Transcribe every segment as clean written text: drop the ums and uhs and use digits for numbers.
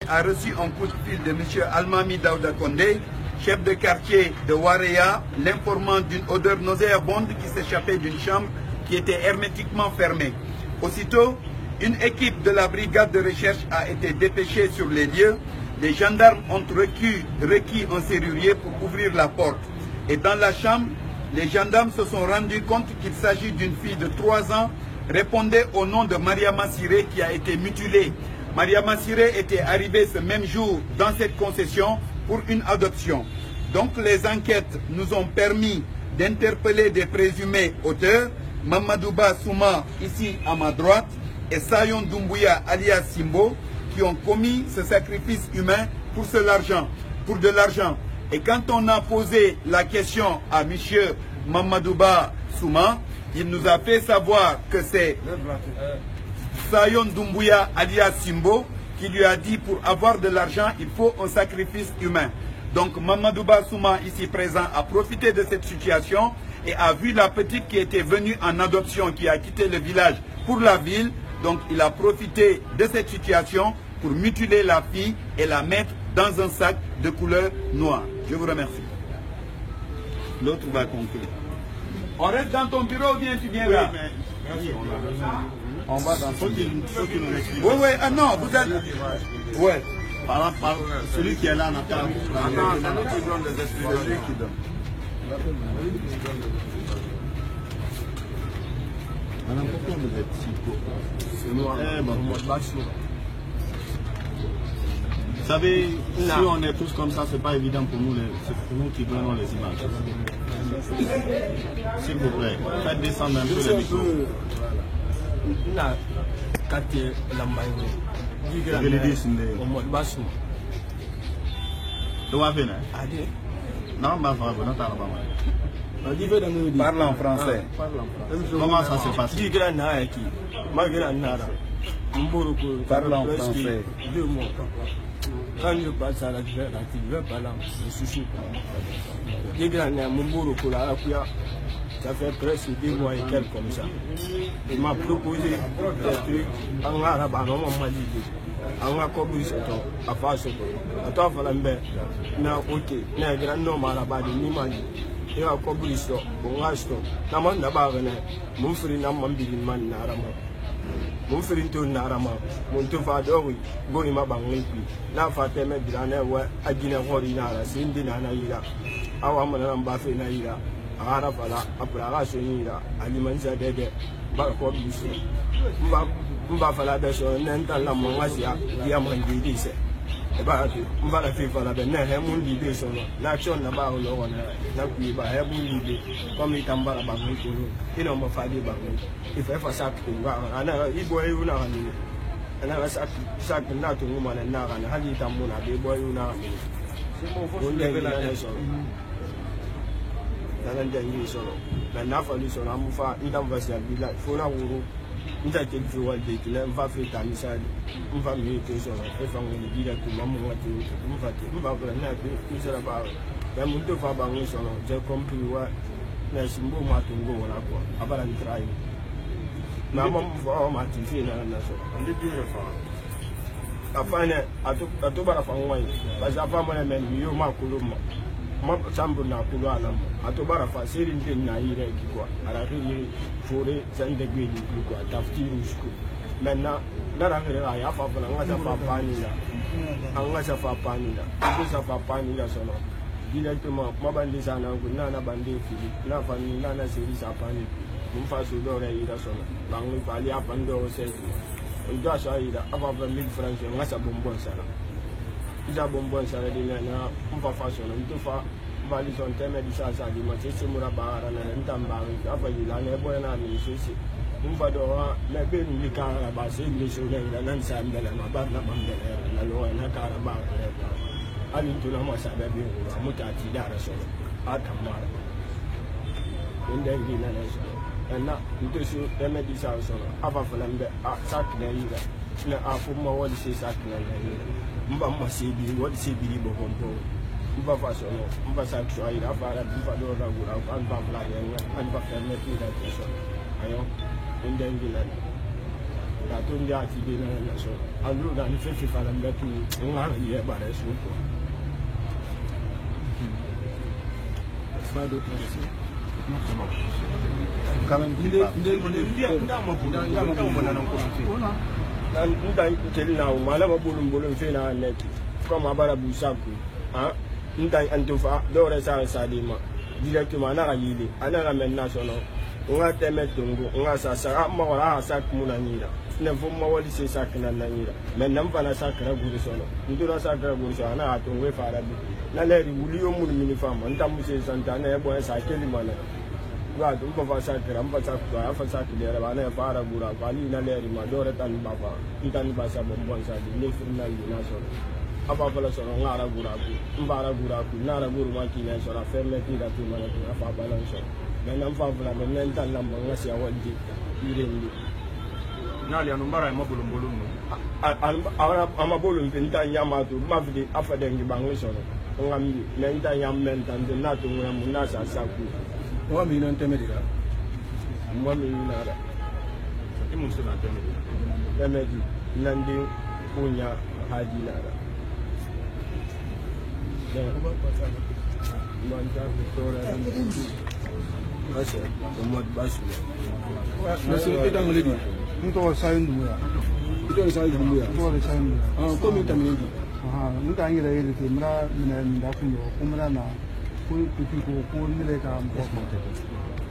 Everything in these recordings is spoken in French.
a reçu un coup de fil de M. Almami Daouda Kondé, chef de quartier de Wareya, l'informant d'une odeur nauséabonde qui s'échappait d'une chambre qui était hermétiquement fermée. Aussitôt, une équipe de la brigade de recherche a été dépêchée sur les lieux. Les gendarmes ont requis un serrurier pour ouvrir la porte. Et dans la chambre, les gendarmes se sont rendus compte qu'il s'agit d'une fille de 3 ans, répondait au nom de Mariama Siré qui a été mutilée. Mariama Siré était arrivée ce même jour dans cette concession pour une adoption. Donc les enquêtes nous ont permis d'interpeller des présumés auteurs, Mamadouba Souma, ici à ma droite, et Sayon Doumbouya alias Simbo, qui ont commis ce sacrifice humain pour de l'argent. Et quand on a posé la question à M. Mamadouba Souma, il nous a fait savoir que c'est Sayon Doumbouya alias Simbo qui lui a dit pour avoir de l'argent, il faut un sacrifice humain. Donc Mamadouba Souma, ici présent, a profité de cette situation et a vu la petite qui était venue en adoption, qui a quitté le village pour la ville. Donc il a profité de cette situation pour mutiler la fille et la mettre dans un sac de couleur noire. Je vous remercie. L'autre va conclure. On reste dans ton bureau ou bien tu viens là? On va dans son bureau. Oui, oui, ah non, vous êtes... Oui. Par celui qui est là, Nathan. Attends, c'est nous qui donne les explications. C'est lui qui donne. Madame, pourquoi vous êtes si court? C'est noir. Vous savez, si on est tous comme ça, c'est pas évident pour nous, c'est pour nous qui prenons les images. S'il vous plaît, faites descendre un peu le micro. Parle en français. Comment ça se passe? Parle en français. 2 mois. Quand je passe à la TV, je vais parler en souci. Ça fait presque 2 mois et quelques comme ça. Il m'a proposé des trucs en arabe, en mali. En arabe, à faire ce que. À toi, il na ok, na grand nom arabe, ni mali. Il a compris ça, on a acheté. Naman d'abord, mon frère n'a pas dit man narama. Mon frère tourne narama, mon tout va d'ori, Gorima Bangi, la fateme Dilana, Adina Horinara, Sindina Naira, Awaman Bafe Naira, Arafala, Aprara, Alimanza Dede, Barcobiso, Mbafala Beso, Nanta La Mongasia, Diamandi, Mbala FIFA, the Nehemundi Beso, Nation Nabao, Napi by Heavenly, Comi Tambara Bangi, you know, Mafadi Bangi. If ever sacked I never boy you know, and I was sacked not to woman and now, and Hadi Tamuna, the boy you know. And then you solo. And now for this, I'm far in the vessel, be like for a woman. That take you one day to learn Vafit and said, Mva mutation, if I'm going to be like to Mamma to Mva and Mva about the Mutu Fabanguson, the computer, Nasimbo Martin go on about and try. Mamma for all my TV and the beautiful. I find it, I took about a wine, as a family man, you Makuluma. Sambu na kulala atobara fasiri na ile kikwa arakili fure sande gwili kikwa tafsiri usiku menna narangere ya fafa ngasa papani la angasa papani la ngasa papani la sono directement mabandi sana nguna bandi fili na fani na siri sapani mfa sudore ida sono bangu pali apando sesi ndo shaida afafa mid france ngasa bombon sana ija bombon sara de na mfa fashion nto fa valison teme di sasa di ma sese mura bara na ntamba afa yila na ebo na mi sese mfa do na be ni kara ba se ni so na nan sa mbele na ba na mbele na lo na kara ba ali to na ma sa ba bi mutati da raso akamara inda ni na so na nto so teme di sasa afa flambe a sak na yira na afu ma wali se sak na yira mba masibi wadi sibi bo bombo mba faso mba sakso ayira fara mba do ra gura an ba fla ya an ba ferme ti da so ayo inde ngila tout le monde a été dans la nation. En gros, dans le fait qu'il fallait mettre on a eu un barrage. Pas d'autres questions. Non, c'est bon. Quand même, il est directement à la Yili, à la nationale. On a tellement de temps, on a ça, on a ça comme on a mis là. Ne faut pas laisser ça que l'on a mis là. Mais n'aime pas la sacre à Bourson. Nous devons sacre à Bourson, on a tombé par la vie. La l'air, vous lui au monde uniforme, on t'a moussé Santana, et bon, ça a été le malheur. Voilà, on peut faire ça, on peut faire ça, on a fait à Boura, Pali, n'a l'air, il m'a donné un baba, il t'a mis à sa bonne salle, il est final de nation. Apa bala sɔrɔ n ka arabura kun n ba arabura kun n'a araburu ma k'i la sɔrɔ a fɛn bɛɛ k'i la t'o mana kun a fa bala sɔrɔ mɛ n'an fa fila mɛ n'an ta lamɔ n ka se awɔ di yiri in di. n'ale yan baara ye ma bolo bolo ninnu. a ma bolo n ta ɲa ma to n b'a fili a fa dɛn kiba n ka sɔrɔ n ka mi mɛ n ta ɲa mɛ n ta n tɛ n'a to n ka mun n'a sa sa kun. n ka mi na n tɛmɛ de la. n ka mi na la. i mun se na tɛmɛ de. tɛmɛ di n'an den ko ɲa haji na la. Monsieur est dans le lit. Nous sommes ça une douille. Nous sommes ça une douille. Nous sommes ça une douille. Ah, comme il t'a mis dit. Ah, nous t'as engagé le thème là, mais d'accord, comme là, pour pour les cas.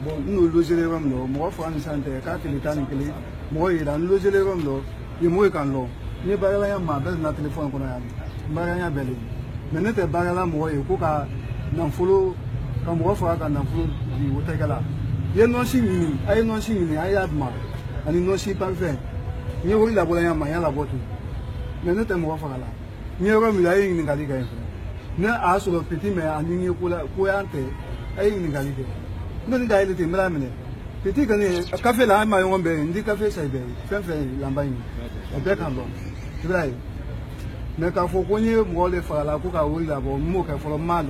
Bon, nous loger les hommes là, moi français santé, quand il est en anglais, moi il a loger les hommes là, il moi quand là, ni pas là, ma belle na téléphone qu'on a, ma belle. Mais nous t'es bagala moi et quoi n'en follow comme moi faut qu'en follow du hôtel il y a non signe ay non signe ay adma ani non si parfait ni wori la bola ya ma ya la botu mais nous t'es moi faut là ni ro mi la yin ngali ga yin na a so petit mais ani ni ko la ko ya ante ay yin ngali de non ni ga ile te mala mene petit kan ni café la ma yon be ndi café sai be fen fen lamba yin o be kan lo tibrai mais quand faut qu'on y ait le faire la coca ou la bonne mot qu'il faut le mal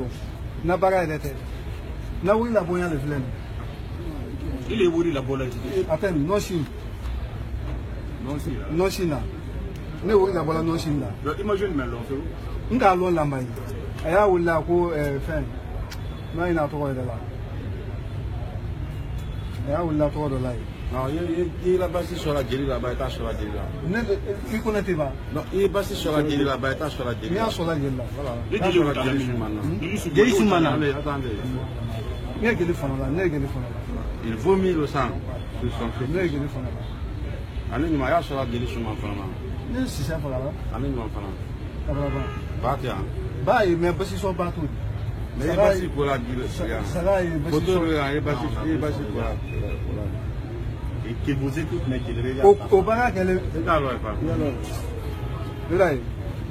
n'a pas regardé n'a oui la bonne le flemme il est où la bonne attends non chine non chine ne oui la bonne non chine là imagine mais l'on fait où n'a l'on la maille aya ou la ko fin n'a il a trop de là aya ou la trop de là. Non, il a basé sur la guérilla là-bas, il sur la guérilla. Tu connais pas? Non, il est basé sur la guérilla là-bas, il sur la guérilla. Il est sur la guérilla, voilà. Il est sur la guérilla. Guérilla, attendez. Il est guérilla, il vomit le sang sur son fils. Il est guérilla. Allez, il m'a sur la guérilla sur mon frère. Il c'est ça, voilà. Allez, mon frère. Bah, tiens. Bah, mais pas si sont partout. Mais il est basé pour la guérilla. Ça va, il est basé pour la. Et qui vous écoute, mais qui le regarde. Au bar, qu'elle est.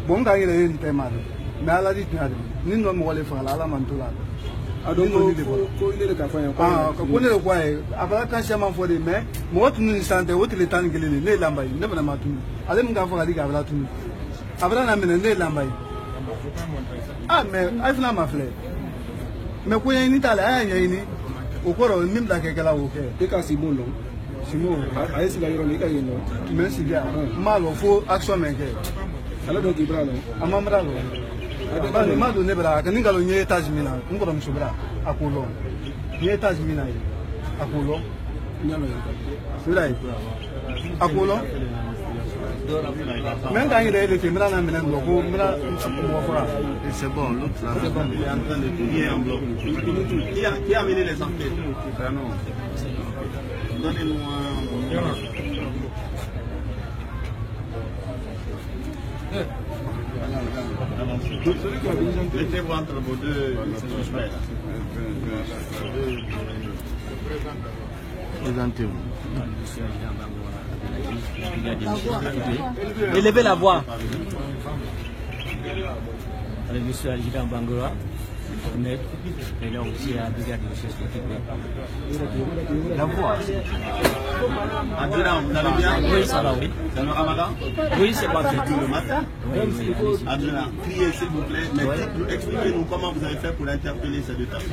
Bon, quand il est une mal. Mais à la dit, nous ne pouvons pas faire la mantula. Ah, donc, il est le café. Ah, quand on est le quoi, après, quand je m'en fous des mains, moi, tu nous sens où tu les temps que les lambaïs, ne pas m'attendre. Allez, me faire la ligue avec la tenue. Après, on a mené les lambaïs. Ah, mais, il faut ma fleur. Mais quand il y a une Italie, il y a une. Au cours, même dans quelqu'un là, ok. C'est cassé bon, non? Simon, allez, c'est la ironie qu'il y a non. Merci bien. Mal, il faut action maker. Alors, donc, il prend, non? À ma bravo. Il m'a donné bras. Quand il a une étage mina, on peut me sobra à Colomb. Une étage mina à Colomb. C'est vrai. À Colomb. Même quand il est le témoin, on a mené un bloc. C'est bon, l'autre là, il est en train de tourner en bloc. Qui a amené les enquêtes? Donnez-nous un. Mettez-vous entre vos deux suspects. Présentez-vous. Élevez la voix. Monsieur Algida Bangora, mais il a aussi à brigade de recherche La voix. Adrien, vous allez bien? Oui, ça va, oui. C'est le ramadan? Oui, c'est pas tout le matin. Adrien, priez s'il vous plaît, mais expliquez-nous comment vous avez fait pour interpeller ces deux personnes.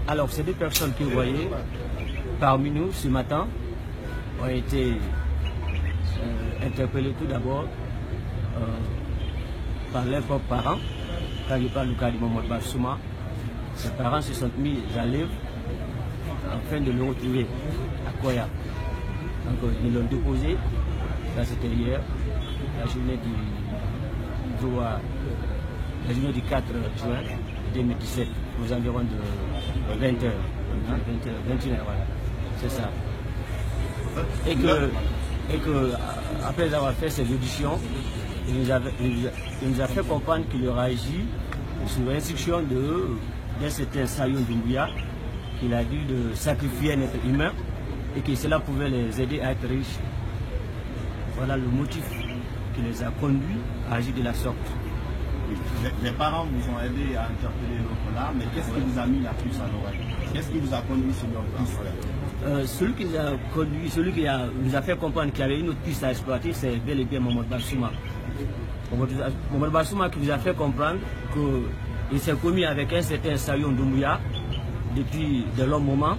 Alors, ces deux personnes que vous voyez parmi nous ce matin ont été interpellés tout d'abord par leurs propres parents. Quand je parle du cas de Mohamed Bassouma, ses parents se sont mis à l'œuvre afin de le retrouver à Koya. Donc ils l'ont déposé, là c'était hier, la journée du 4 juin 2017, aux environs de 20h, 21h, voilà, c'est ça. Et que après avoir fait ces auditions, il nous a fait comprendre qu'il aura agi sous l'instruction d'un certain Sayoun Doumbouya, qu'il a dû de sacrifier un être humain et que cela pouvait les aider à être riches. Voilà le motif qui les a conduits à agir de la sorte. Les parents vous ont aidé à interpeller l'autre là, mais qu'est-ce qui vous a mis la puce à l'oreille? Qu'est-ce qui vous a conduit sur leur piste? Celui qui nous a conduit, nous a fait comprendre qu'il y avait une autre piste à exploiter, c'est bel et bien Mohamed Bassouma. Mohamed Bassouma qui nous a fait comprendre qu'il s'est commis avec un certain Sayoun Doumbouya depuis de longs moments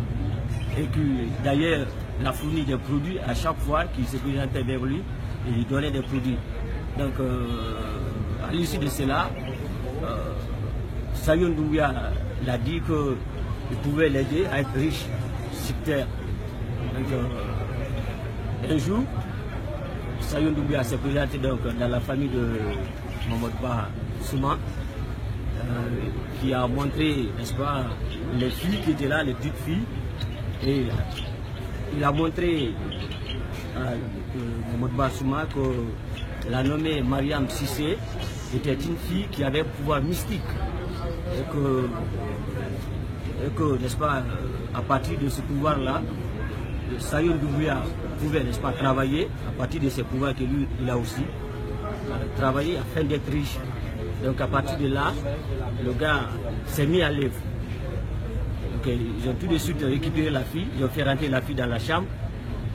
et que d'ailleurs il a fourni des produits à chaque fois qu'il se présentait vers lui et il donnait des produits. Donc à l'issue de cela, Sayoun Doumbouya l'a dit qu'il pouvait l'aider à être riche sur terre. Donc, un jour, Sayoun Doumbouya s'est présenté donc dans la famille de Mohamed Bassouma, qui a montré, n'est-ce pas, les filles qui étaient là, les petites filles, et il a montré à Mohamed Bassouma que la nommée Mariam Sissé était une fille qui avait un pouvoir mystique et que n'est-ce pas, à partir de ce pouvoir-là, Sayoun Doumbouya pouvait, n'est-ce pas, travailler à partir de ces pouvoirs que lui, il a aussi, travailler afin d'être riche. Donc à partir de là, le gars s'est mis à l'œuvre. Donc ils ont tout de suite récupéré la fille, ils ont fait rentrer la fille dans la chambre,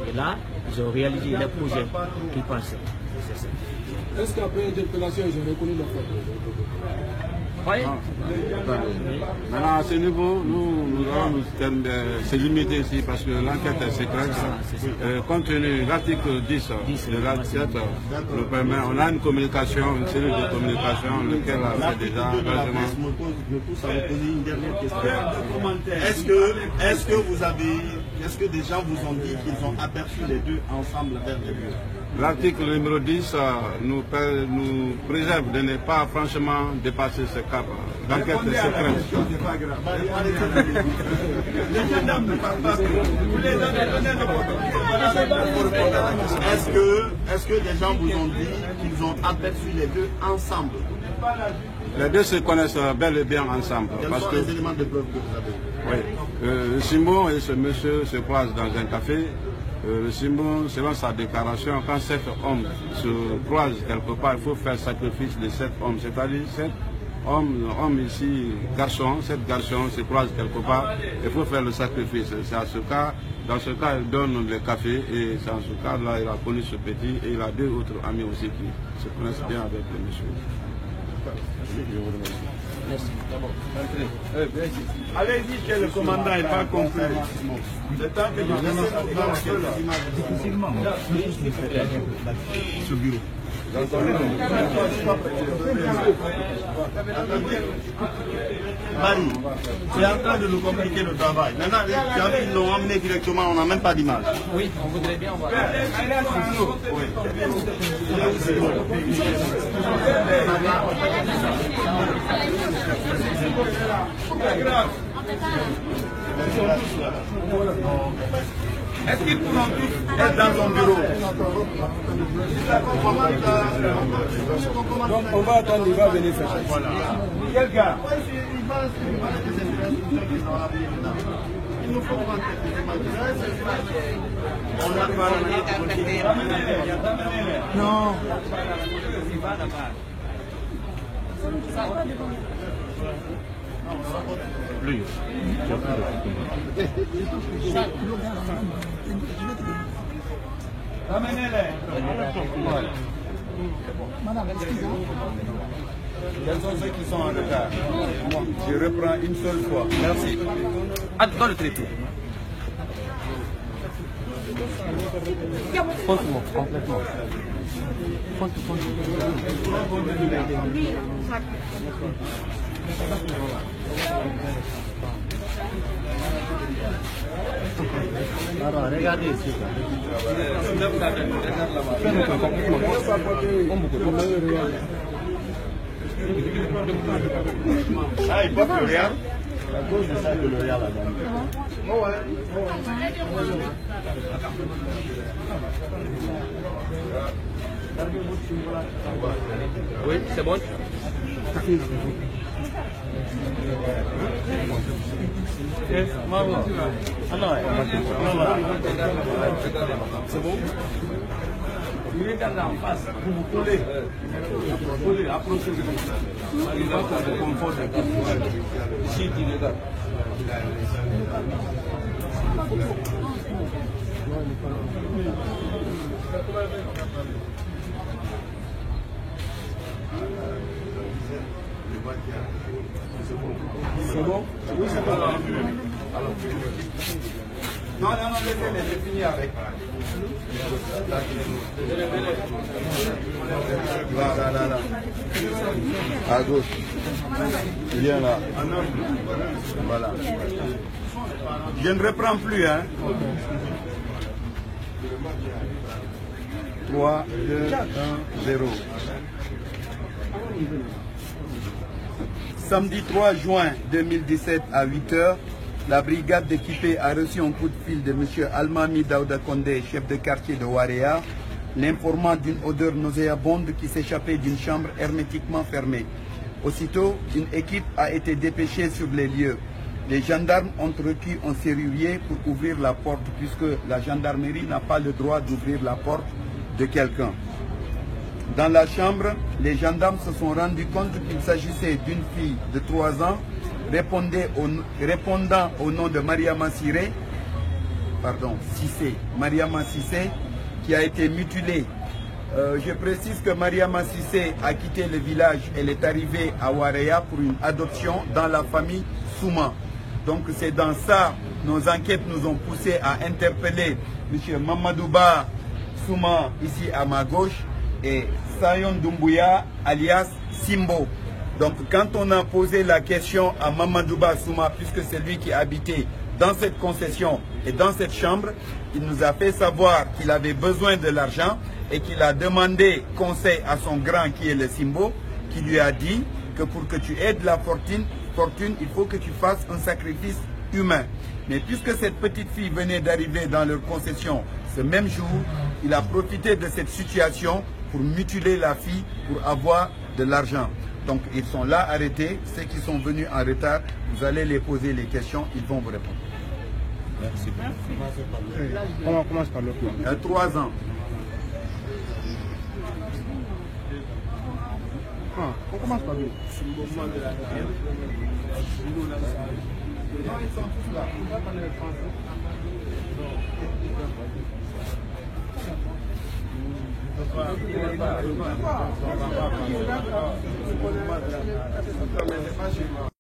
et là, ils ont réalisé les projets qu'ils pensaient. Est-ce qu'après l'interpellation, ils ont reconnu leur faute? Oui. Maintenant, à ce niveau, nous allons se limiter ici parce que l'enquête est secrète. Compte tenu de l'article 10 de l'assiette, nous permet, on a une communication, une série de communications, lequel a fait déjà largement. Je me pousse à vous poser une dernière question. Est-ce que des gens vous ont dit qu'ils ont aperçu les deux ensemble vers les lieux? L'article numéro 10 nous préserve de ne pas franchement dépasser ce cap. L'enquête est secrète. Est-ce que des gens vous ont dit qu'ils ont aperçu les deux ensemble? Les deux se connaissent bel et bien ensemble. Quels sont les éléments de preuve que vous avez? Oui. Simon et ce monsieur se croisent dans un café. Simon, selon sa déclaration, quand 7 hommes se croisent quelque part, il faut faire sacrifice de 7 hommes. C'est-à-dire 7 hommes ici, garçons, 7 garçons se croisent quelque part, il faut faire le sacrifice. C'est à ce cas, dans ce cas, il donne le café et c'est en ce cas-là, il a connu ce petit et il a deux autres amis aussi qui se connaissent bien avec le monsieur. Merci. Allez-y chez le commandant, il va conclure. Le temps que je difficilement. Ce bureau. Marie, tu es en train de nous compliquer le travail. Maintenant, ils l'ont emmené directement, on n'a même pas d'image. Oui, on voudrait bien voir. Est-ce qu'ils pourront tous être dans son bureau? Donc on va attendre, il va venir faire ça. Voilà. Quel gars? Il nous faut prendre quelques images. On a parlé. Non. Lui. Madame, excusez-moi. Quels sont ceux qui sont en retard? Je reprends une seule fois. Merci. Dans le traité. Complètement. Alors, regardez ici. Ah, il porte le L'Oréal. À cause de ça, de L'Oréal là-bas. Oui, c'est bon. C'est bon. Vous regardez en face, vous vous collez. Vous collez, approchez-vous. Il va faire le confort de la ici, tu regardes. C'est bon? Oui, c'est bon. Non, laissez-les, j'ai fini avec. Là. À gauche. Viens là. Voilà. Je ne reprends plus, hein. 3, 2, 1, 0. Samedi 3 juin 2017 à 8 h, la brigade d'équipés a reçu un coup de fil de M. Almami Daouda Kondé, chef de quartier de Waréa, l'informant d'une odeur nauséabonde qui s'échappait d'une chambre hermétiquement fermée. Aussitôt, une équipe a été dépêchée sur les lieux. Les gendarmes ont requis un serrurier pour ouvrir la porte puisque la gendarmerie n'a pas le droit d'ouvrir la porte de quelqu'un. Dans la chambre, les gendarmes se sont rendus compte qu'il s'agissait d'une fille de 3 ans répondant au nom de Mariama Cissé, qui a été mutilée. Je précise que Mariama Cissé a quitté le village, elle est arrivée à Waréa pour une adoption dans la famille Souma. Donc c'est dans ça, nos enquêtes nous ont poussé à interpeller M. Mamadouba Souma ici à ma gauche et Sayon Doumbouya alias Simbo. Donc quand on a posé la question à Mamadouba Souma, puisque c'est lui qui habitait dans cette concession et dans cette chambre, il nous a fait savoir qu'il avait besoin de l'argent et qu'il a demandé conseil à son grand qui est le Simbo, qui lui a dit que pour que tu aies de la fortune, il faut que tu fasses un sacrifice humain. Mais puisque cette petite fille venait d'arriver dans leur concession ce même jour, il a profité de cette situation pour mutiler la fille pour avoir de l'argent. Donc ils sont là arrêtés. Ceux qui sont venus en retard, vous allez les poser les questions, ils vont vous répondre. Merci. On commence par le plan. 3 ans. On commence par lui. Non, ils sont tous là. On va parler français.